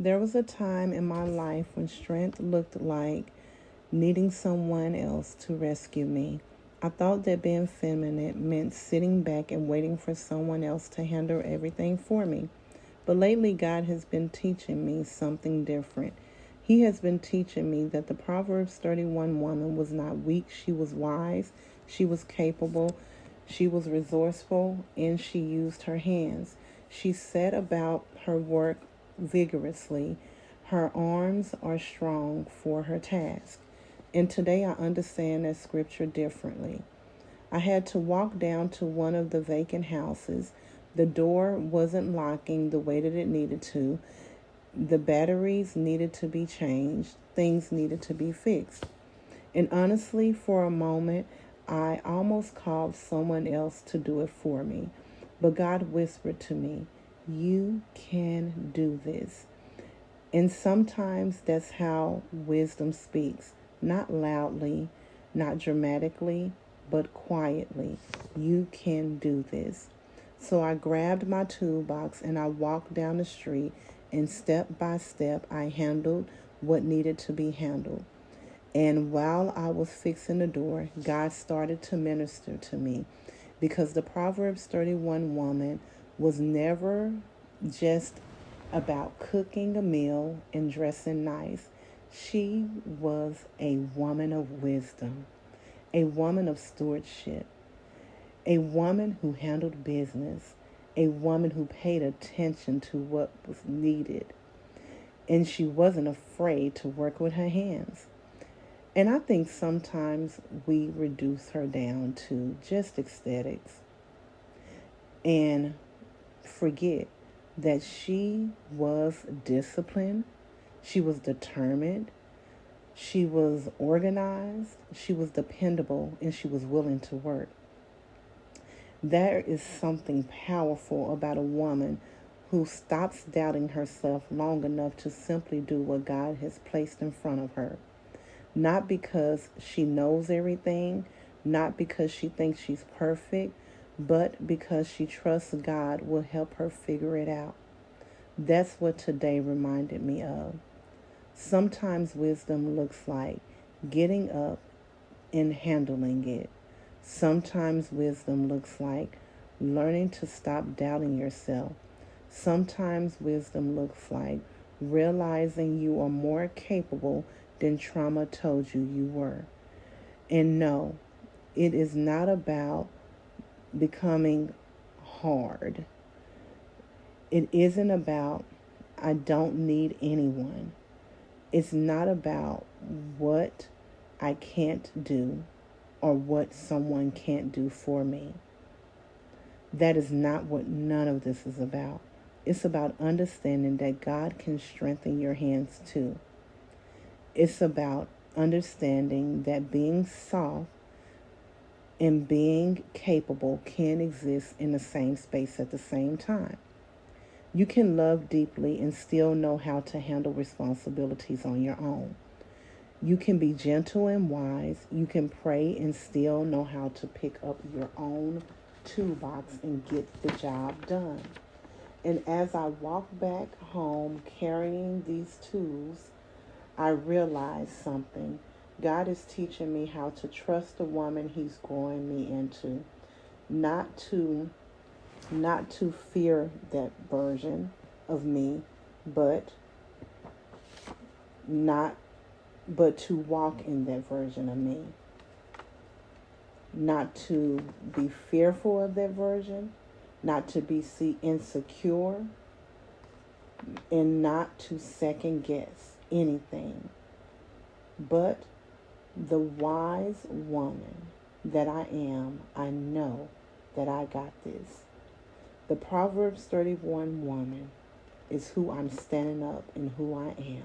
There was a time in my life when strength looked like needing someone else to rescue me. I thought that being feminine meant sitting back and waiting for someone else to handle everything for me. But lately, God has been teaching me something different. He has been teaching me that the Proverbs 31 woman was not weak, she was wise, she was capable, she was resourceful, and she used her hands. She set about her work vigorously. Her arms are strong for her task. And today I understand that scripture differently. I had to walk down to one of the vacant houses. The door wasn't locking the way that it needed to. The batteries needed to be changed. Things needed to be fixed. And honestly, for a moment, I almost called someone else to do it for me. But God whispered to me, "You can do this." And sometimes that's how wisdom speaks. Not loudly, not dramatically, but quietly. You can do this. So I grabbed my toolbox and I walked down the street, and step by step I handled what needed to be handled. And while I was fixing the door, God started to minister to me, because the Proverbs 31 woman was never just about cooking a meal and dressing nice. She was a woman of wisdom, a woman of stewardship, a woman who handled business, a woman who paid attention to what was needed, and she wasn't afraid to work with her hands. And I think sometimes we reduce her down to just aesthetics and forget that she was disciplined, she was determined, she was organized, she was dependable, and she was willing to work. There is something powerful about a woman who stops doubting herself long enough to simply do what God has placed in front of her. Not because she knows everything, not because she thinks she's perfect, but because she trusts God will help her figure it out. That's what today reminded me of. Sometimes wisdom looks like getting up and handling it. Sometimes wisdom looks like learning to stop doubting yourself. Sometimes wisdom looks like realizing you are more capable than trauma told you you were. And no, it is not about becoming hard. It isn't about I don't need anyone. It's not about what I can't do or what someone can't do for me. That is not what none of this is about. It's about understanding that God can strengthen your hands too. It's about understanding that being soft and being capable can exist in the same space at the same time. You can love deeply and still know how to handle responsibilities on your own. You can be gentle and wise. You can pray and still know how to pick up your own toolbox and get the job done. And as I walk back home carrying these tools, I realized something. God is teaching me how to trust the woman he's growing me into. Not to fear that version of me, but not but to walk in that version of me. Not to be fearful of that version, not to be insecure, and not to second guess anything. But the wise woman that I am, I know that I got this. The Proverbs 31 woman is who I'm standing up and who I am.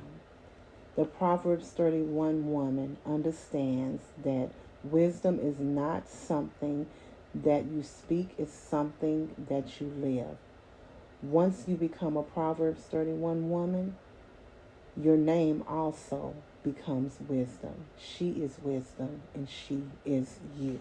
The Proverbs 31 woman understands that wisdom is not something that you speak, it's something that you live. Once you become a Proverbs 31 woman, your name also becomes wisdom. She is wisdom and she is you.